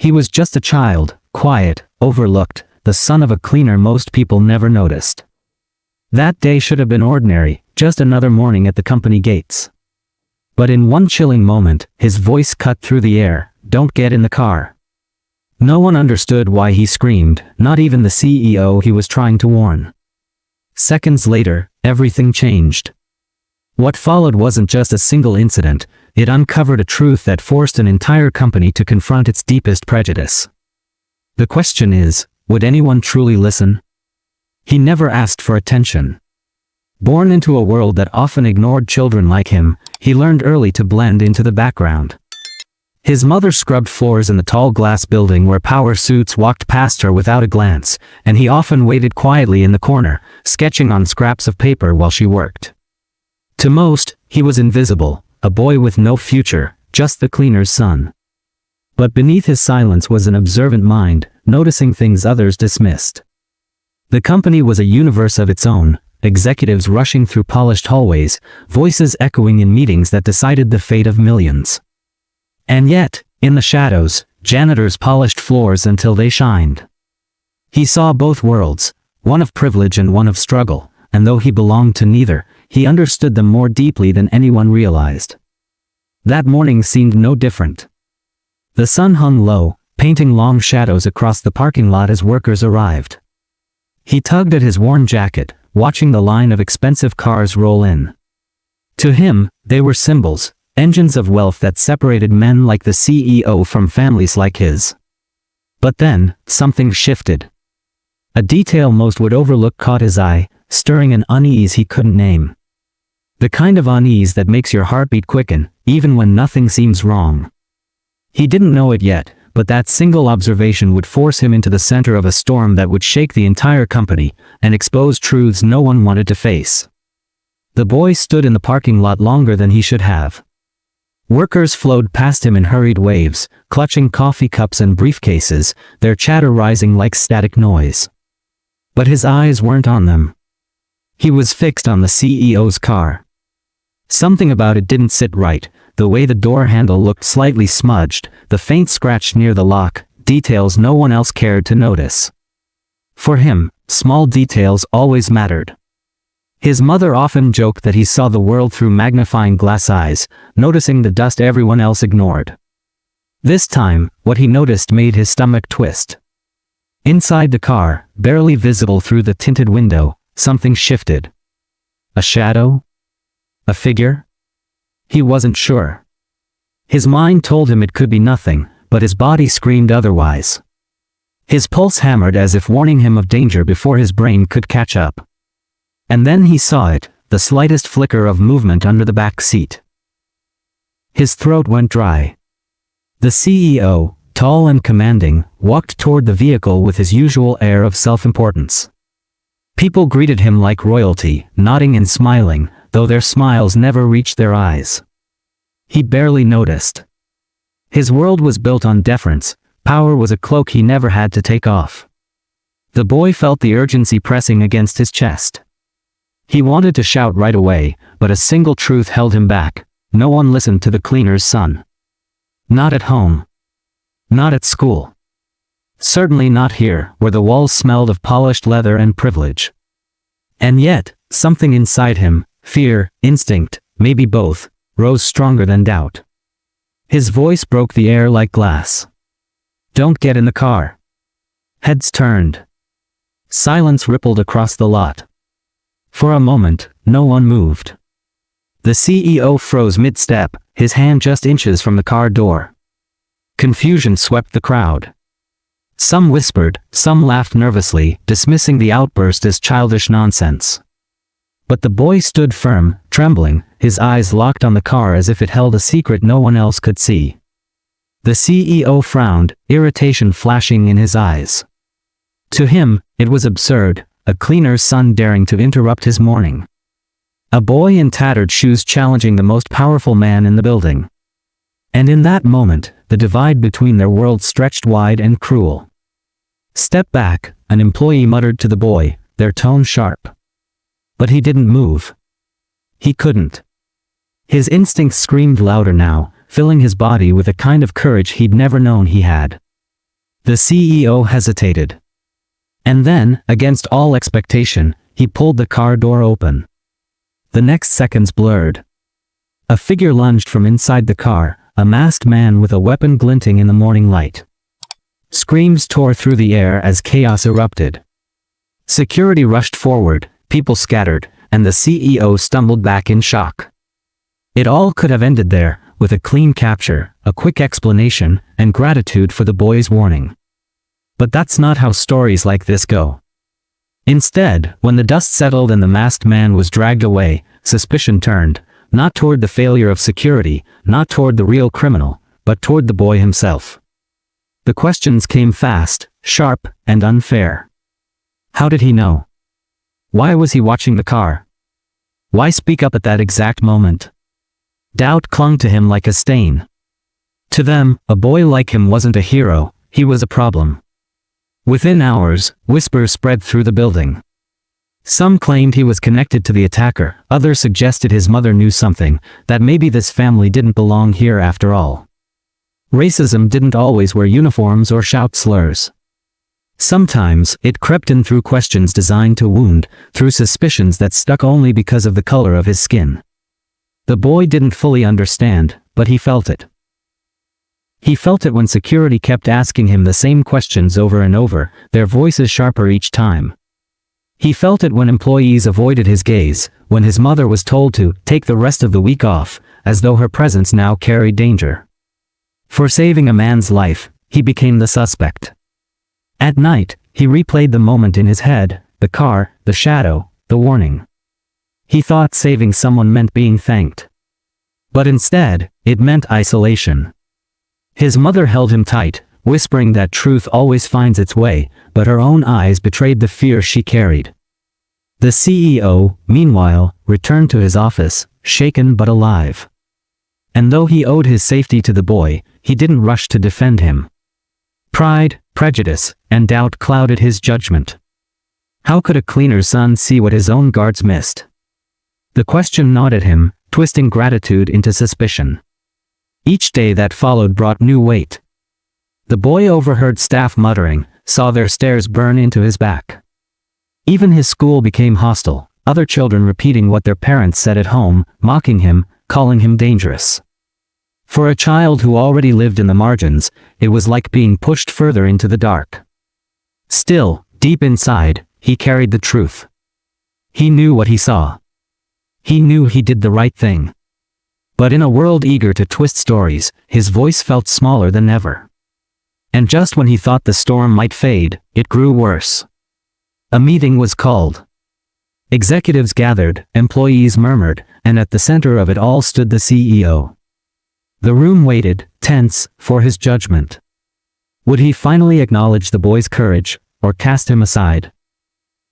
He was just a child, quiet, overlooked, the son of a cleaner most people never noticed. That day should have been ordinary, just another morning at the company gates. But in one chilling moment, his voice cut through the air, "Don't get in the car." No one understood why he screamed, not even the CEO he was trying to warn. Seconds later, everything changed. What followed wasn't just a single incident, it uncovered a truth that forced an entire company to confront its deepest prejudice. The question is, would anyone truly listen? He never asked for attention. Born into a world that often ignored children like him, he learned early to blend into the background. His mother scrubbed floors in the tall glass building where power suits walked past her without a glance, and he often waited quietly in the corner, sketching on scraps of paper while she worked. To most, he was invisible, a boy with no future, just the cleaner's son. But beneath his silence was an observant mind, noticing things others dismissed. The company was a universe of its own, executives rushing through polished hallways, voices echoing in meetings that decided the fate of millions. And yet, in the shadows, janitors polished floors until they shined. He saw both worlds, one of privilege and one of struggle, and though he belonged to neither, he understood them more deeply than anyone realized. That morning seemed no different. The sun hung low, painting long shadows across the parking lot as workers arrived. He tugged at his worn jacket, watching the line of expensive cars roll in. To him, they were symbols, engines of wealth that separated men like the CEO from families like his. But then, something shifted. A detail most would overlook caught his eye, stirring an unease he couldn't name. The kind of unease that makes your heartbeat quicken, even when nothing seems wrong. He didn't know it yet, but that single observation would force him into the center of a storm that would shake the entire company, and expose truths no one wanted to face. The boy stood in the parking lot longer than he should have. Workers flowed past him in hurried waves, clutching coffee cups and briefcases, their chatter rising like static noise. But his eyes weren't on them. He was fixed on the CEO's car. Something about it didn't sit right, the way the door handle looked slightly smudged, the faint scratch near the lock, details no one else cared to notice. For him, small details always mattered. His mother often joked that he saw the world through magnifying glass eyes, noticing the dust everyone else ignored. This time, what he noticed made his stomach twist. Inside the car, barely visible through the tinted window, something shifted. A shadow? A figure? He wasn't sure. His mind told him it could be nothing, but his body screamed otherwise. His pulse hammered as if warning him of danger before his brain could catch up. And then he saw it, the slightest flicker of movement under the back seat. His throat went dry. The CEO, tall and commanding, walked toward the vehicle with his usual air of self-importance. People greeted him like royalty, nodding and smiling, though their smiles never reached their eyes. He barely noticed. His world was built on deference, power was a cloak he never had to take off. The boy felt the urgency pressing against his chest. He wanted to shout right away, but a single truth held him back: no one listened to the cleaner's son. Not at home. Not at school. Certainly not here, where the walls smelled of polished leather and privilege. And yet, something inside him, fear, instinct, maybe both, rose stronger than doubt. His voice broke the air like glass. "Don't get in the car." Heads turned. Silence rippled across the lot. For a moment, no one moved. The CEO froze mid-step, his hand just inches from the car door. Confusion swept the crowd. Some whispered, some laughed nervously, dismissing the outburst as childish nonsense. But the boy stood firm, trembling, his eyes locked on the car as if it held a secret no one else could see. The CEO frowned, irritation flashing in his eyes. To him, it was absurd, a cleaner's son daring to interrupt his morning. A boy in tattered shoes challenging the most powerful man in the building. And in that moment, the divide between their worlds stretched wide and cruel. "Step back," an employee muttered to the boy, their tone sharp. But he didn't move. He couldn't. His instincts screamed louder now, filling his body with a kind of courage he'd never known he had. The CEO hesitated. And then, against all expectation, he pulled the car door open. The next seconds blurred. A figure lunged from inside the car, a masked man with a weapon glinting in the morning light. Screams tore through the air as chaos erupted. Security rushed forward, people scattered, and the CEO stumbled back in shock. It all could have ended there, with a clean capture, a quick explanation, and gratitude for the boy's warning. But that's not how stories like this go. Instead, when the dust settled and the masked man was dragged away, suspicion turned, not toward the failure of security, not toward the real criminal, but toward the boy himself. The questions came fast, sharp, and unfair. How did he know? Why was he watching the car? Why speak up at that exact moment? Doubt clung to him like a stain. To them, a boy like him wasn't a hero, he was a problem. Within hours, whispers spread through the building. Some claimed he was connected to the attacker, others suggested his mother knew something, that maybe this family didn't belong here after all. Racism didn't always wear uniforms or shout slurs. Sometimes, it crept in through questions designed to wound, through suspicions that stuck only because of the color of his skin. The boy didn't fully understand, but he felt it. He felt it when security kept asking him the same questions over and over, their voices sharper each time. He felt it when employees avoided his gaze, when his mother was told to take the rest of the week off, as though her presence now carried danger. For saving a man's life, he became the suspect. At night, he replayed the moment in his head, the car, the shadow, the warning. He thought saving someone meant being thanked. But instead, it meant isolation. His mother held him tight, whispering that truth always finds its way, but her own eyes betrayed the fear she carried. The CEO, meanwhile, returned to his office, shaken but alive. And though he owed his safety to the boy, he didn't rush to defend him. Pride, prejudice, and doubt clouded his judgment. How could a cleaner's son see what his own guards missed? The question gnawed at him, twisting gratitude into suspicion. Each day that followed brought new weight. The boy overheard staff muttering, saw their stares burn into his back. Even his school became hostile, other children repeating what their parents said at home, mocking him, calling him dangerous. For a child who already lived in the margins, it was like being pushed further into the dark. Still, deep inside, he carried the truth. He knew what he saw. He knew he did the right thing. But in a world eager to twist stories, his voice felt smaller than ever. And just when he thought the storm might fade, it grew worse. A meeting was called. Executives gathered, employees murmured, and at the center of it all stood the CEO. The room waited, tense, for his judgment. Would he finally acknowledge the boy's courage, or cast him aside?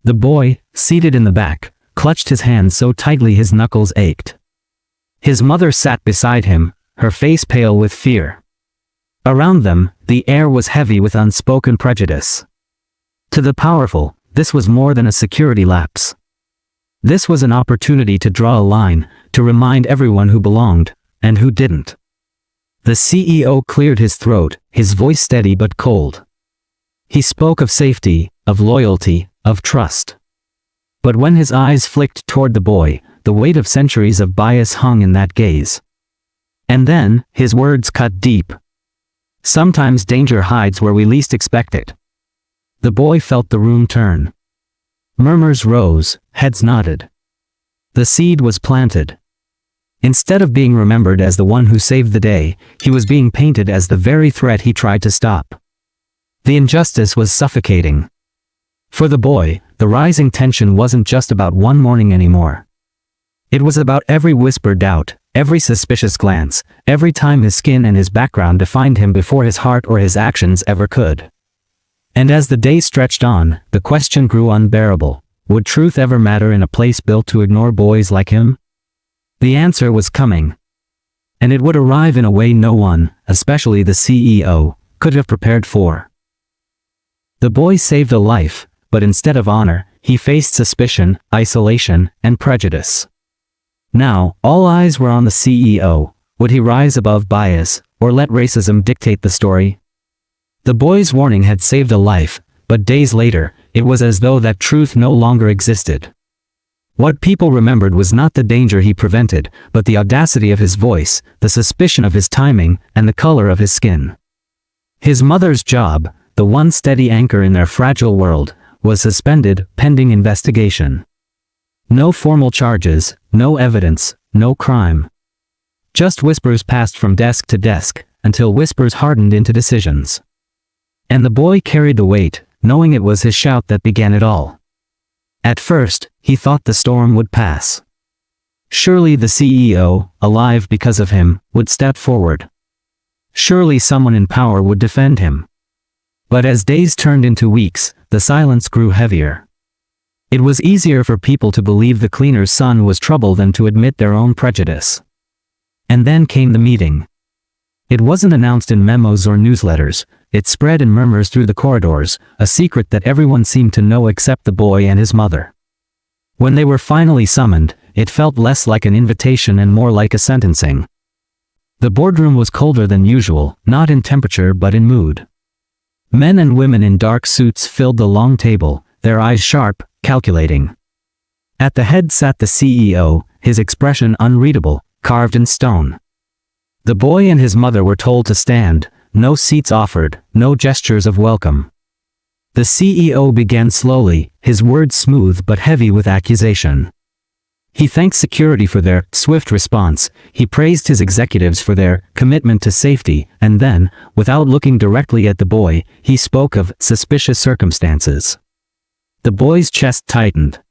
The boy, seated in the back, clutched his hands so tightly his knuckles ached. His mother sat beside him, her face pale with fear. Around them, the air was heavy with unspoken prejudice. To the powerful, this was more than a security lapse. This was an opportunity to draw a line, to remind everyone who belonged, and who didn't. The CEO cleared his throat, his voice steady but cold. He spoke of safety, of loyalty, of trust. But when his eyes flicked toward the boy, the weight of centuries of bias hung in that gaze. And then, his words cut deep. Sometimes danger hides where we least expect it. The boy felt the room turn. Murmurs rose, heads nodded. The seed was planted. Instead of being remembered as the one who saved the day, he was being painted as the very threat he tried to stop. The injustice was suffocating. For the boy, the rising tension wasn't just about one morning anymore. It was about every whispered doubt, every suspicious glance, every time his skin and his background defined him before his heart or his actions ever could. And as the day stretched on, the question grew unbearable. Would truth ever matter in a place built to ignore boys like him? The answer was coming. And it would arrive in a way no one, especially the CEO, could have prepared for. The boy saved a life, but instead of honor, he faced suspicion, isolation, and prejudice. Now, all eyes were on the CEO. Would he rise above bias, or let racism dictate the story? The boy's warning had saved a life, but days later, it was as though that truth no longer existed. What people remembered was not the danger he prevented, but the audacity of his voice, the suspicion of his timing, and the color of his skin. His mother's job, the one steady anchor in their fragile world, was suspended, pending investigation. No formal charges, no evidence, no crime. Just whispers passed from desk to desk, until whispers hardened into decisions. And the boy carried the weight, knowing it was his shout that began it all. At first, he thought the storm would pass. Surely the CEO, alive because of him, would step forward. Surely someone in power would defend him. But as days turned into weeks, the silence grew heavier. It was easier for people to believe the cleaner's son was trouble than to admit their own prejudice. And then came the meeting. It wasn't announced in memos or newsletters, it spread in murmurs through the corridors, a secret that everyone seemed to know except the boy and his mother. When they were finally summoned, it felt less like an invitation and more like a sentencing. The boardroom was colder than usual, not in temperature but in mood. Men and women in dark suits filled the long table, their eyes sharp, calculating. At the head sat the CEO, his expression unreadable, carved in stone. The boy and his mother were told to stand, no seats offered, no gestures of welcome. The CEO began slowly, his words smooth but heavy with accusation. He thanked security for their swift response, he praised his executives for their commitment to safety, and then, without looking directly at the boy, he spoke of suspicious circumstances. The boy's chest tightened.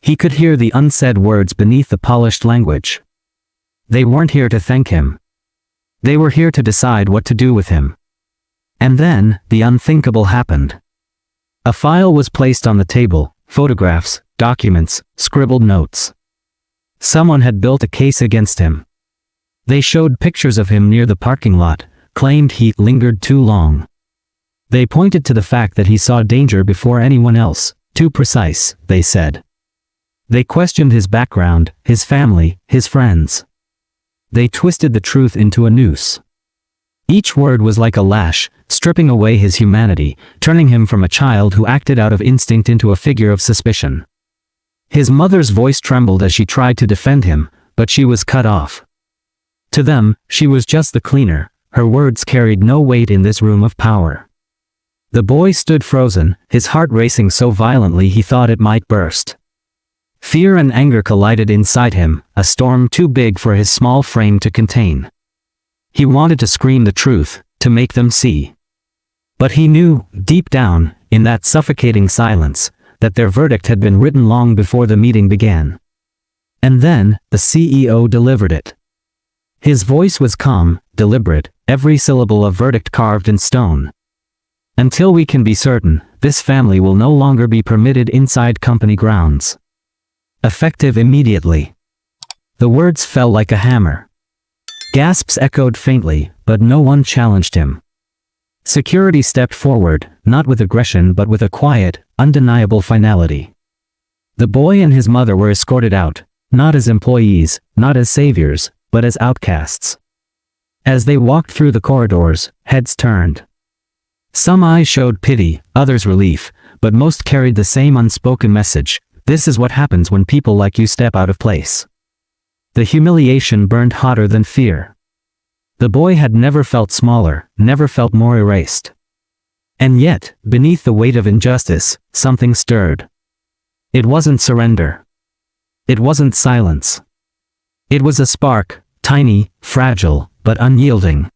He could hear the unsaid words beneath the polished language. They weren't here to thank him. They were here to decide what to do with him. And then, the unthinkable happened. A file was placed on the table, photographs, documents, scribbled notes. Someone had built a case against him. They showed pictures of him near the parking lot, claimed he lingered too long. They pointed to the fact that he saw danger before anyone else, too precise, they said. They questioned his background, his family, his friends. They twisted the truth into a noose. Each word was like a lash, stripping away his humanity, turning him from a child who acted out of instinct into a figure of suspicion. His mother's voice trembled as she tried to defend him, but she was cut off. To them, she was just the cleaner, her words carried no weight in this room of power. The boy stood frozen, his heart racing so violently he thought it might burst. Fear and anger collided inside him, a storm too big for his small frame to contain. He wanted to scream the truth, to make them see. But he knew, deep down, in that suffocating silence, that their verdict had been written long before the meeting began. And then, the CEO delivered it. His voice was calm, deliberate, every syllable a verdict carved in stone. Until we can be certain, this family will no longer be permitted inside company grounds. Effective immediately. The words fell like a hammer. Gasps echoed faintly, but no one challenged him. Security stepped forward, not with aggression but with a quiet, undeniable finality. The boy and his mother were escorted out, not as employees, not as saviors, but as outcasts. As they walked through the corridors, heads turned. Some eyes showed pity, others relief, but most carried the same unspoken message. This is what happens when people like you step out of place. The humiliation burned hotter than fear. The boy had never felt smaller, never felt more erased. And yet, beneath the weight of injustice, something stirred. It wasn't surrender. It wasn't silence. It was a spark, tiny, fragile, but unyielding.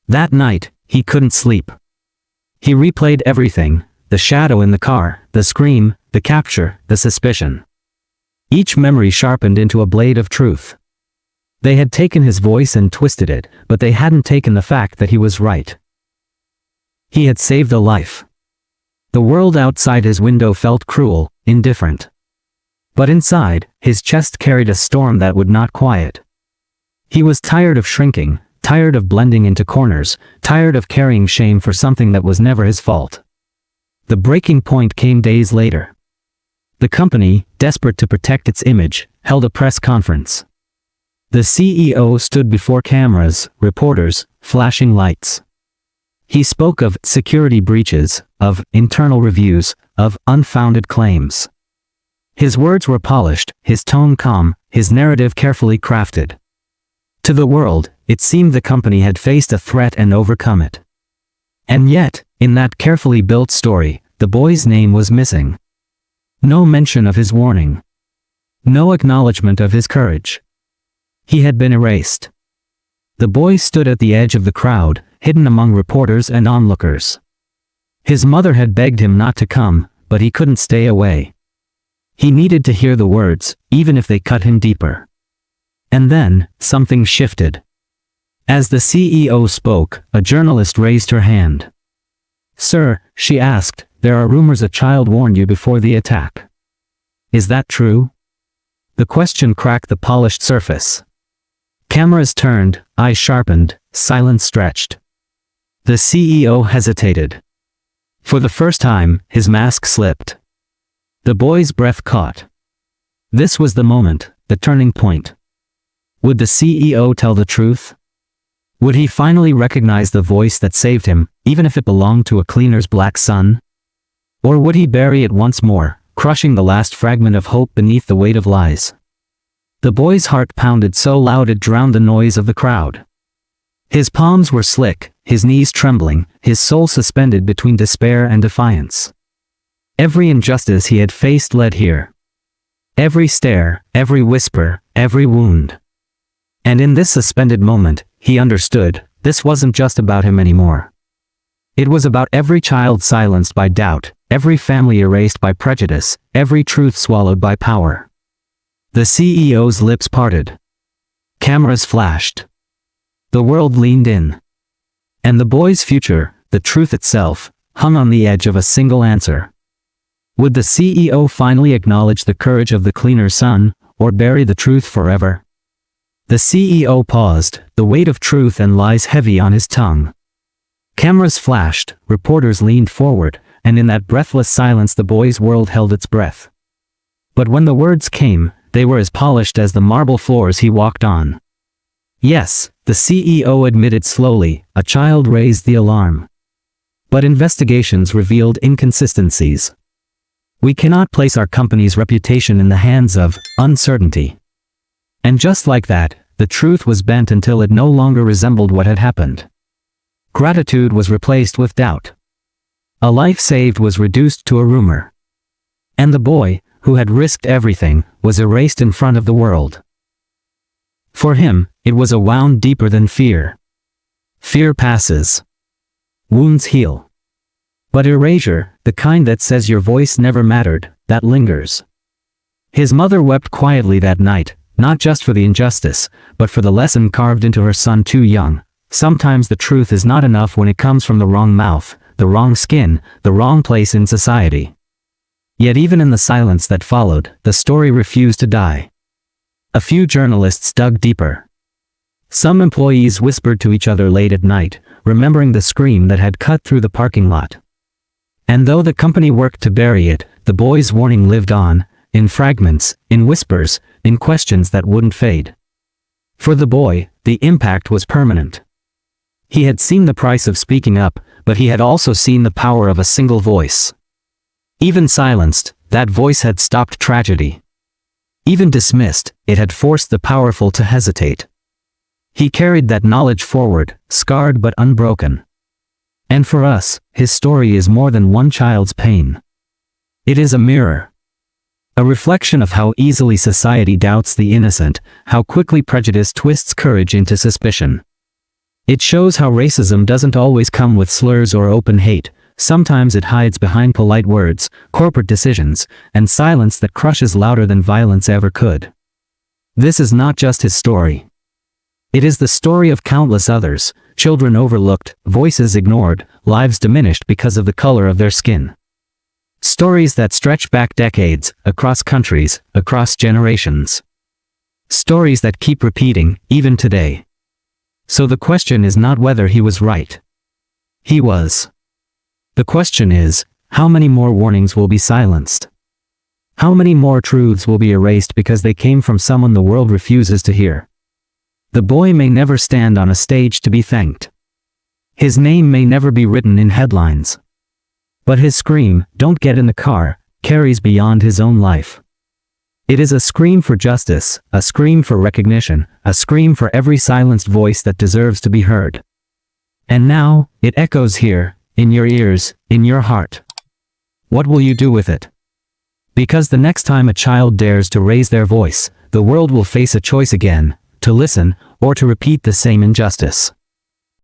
That night, he couldn't sleep. He replayed everything, the shadow in the car, the scream, the capture, the suspicion. Each memory sharpened into a blade of truth. They had taken his voice and twisted it, but they hadn't taken the fact that he was right. He had saved a life. The world outside his window felt cruel, indifferent. But inside, his chest carried a storm that would not quiet. He was tired of shrinking, tired of blending into corners, tired of carrying shame for something that was never his fault. The breaking point came days later. The company, desperate to protect its image, held a press conference. The CEO stood before cameras, reporters, flashing lights. He spoke of security breaches, of internal reviews, of unfounded claims. His words were polished, his tone calm, his narrative carefully crafted. To the world, it seemed the company had faced a threat and overcome it. And yet, in that carefully built story, the boy's name was missing. No mention of his warning. No acknowledgement of his courage. He had been erased. The boy stood at the edge of the crowd, hidden among reporters and onlookers. His mother had begged him not to come, but he couldn't stay away. He needed to hear the words, even if they cut him deeper. And then, something shifted. As the CEO spoke, a journalist raised her hand. "Sir," she asked, "there are rumors a child warned you before the attack. Is that true?" The question cracked the polished surface. Cameras turned, eyes sharpened, silence stretched. The CEO hesitated. For the first time, his mask slipped. The boy's breath caught. This was the moment, the turning point. Would the CEO tell the truth? Would he finally recognize the voice that saved him, even if it belonged to a cleaner's black son? Or would he bury it once more, crushing the last fragment of hope beneath the weight of lies? The boy's heart pounded so loud it drowned the noise of the crowd. His palms were slick, his knees trembling, his soul suspended between despair and defiance. Every injustice he had faced led here. Every stare, every whisper, every wound. And in this suspended moment, he understood, this wasn't just about him anymore. It was about every child silenced by doubt, every family erased by prejudice, every truth swallowed by power. The CEO's lips parted. Cameras flashed. The world leaned in. And the boy's future, the truth itself, hung on the edge of a single answer. Would the CEO finally acknowledge the courage of the cleaner's son, or bury the truth forever? The CEO paused, the weight of truth and lies heavy on his tongue. Cameras flashed, reporters leaned forward, and in that breathless silence the boy's world held its breath. But when the words came, they were as polished as the marble floors he walked on. Yes, the CEO admitted slowly, a child raised the alarm. But investigations revealed inconsistencies. We cannot place our company's reputation in the hands of uncertainty. And just like that, the truth was bent until it no longer resembled what had happened. Gratitude was replaced with doubt. A life saved was reduced to a rumor. And the boy, who had risked everything, was erased in front of the world. For him, it was a wound deeper than fear. Fear passes. Wounds heal. But erasure, the kind that says your voice never mattered, that lingers. His mother wept quietly that night, not just for the injustice, but for the lesson carved into her son too young. Sometimes the truth is not enough when it comes from the wrong mouth, the wrong skin, the wrong place in society. Yet even in the silence that followed, the story refused to die. A few journalists dug deeper. Some employees whispered to each other late at night, remembering the scream that had cut through the parking lot. And though the company worked to bury it, the boy's warning lived on, in fragments, in whispers, in questions that wouldn't fade. For the boy, the impact was permanent. He had seen the price of speaking up, but he had also seen the power of a single voice. Even silenced, that voice had stopped tragedy. Even dismissed, it had forced the powerful to hesitate. He carried that knowledge forward, scarred but unbroken. And for us, his story is more than one child's pain. It is a mirror. A reflection of how easily society doubts the innocent, how quickly prejudice twists courage into suspicion. It shows how racism doesn't always come with slurs or open hate. Sometimes it hides behind polite words, corporate decisions, and silence that crushes louder than violence ever could. This is not just his story. It is the story of countless others, children overlooked, voices ignored, lives diminished because of the color of their skin. Stories that stretch back decades, across countries, across generations. Stories that keep repeating, even today. So the question is not whether he was right. He was. The question is, how many more warnings will be silenced? How many more truths will be erased because they came from someone the world refuses to hear? The boy may never stand on a stage to be thanked. His name may never be written in headlines. But his scream, "Don't get in the car," carries beyond his own life. It is a scream for justice, a scream for recognition, a scream for every silenced voice that deserves to be heard. And now, it echoes here, in your ears, in your heart. What will you do with it? Because the next time a child dares to raise their voice, the world will face a choice again, to listen, or to repeat the same injustice.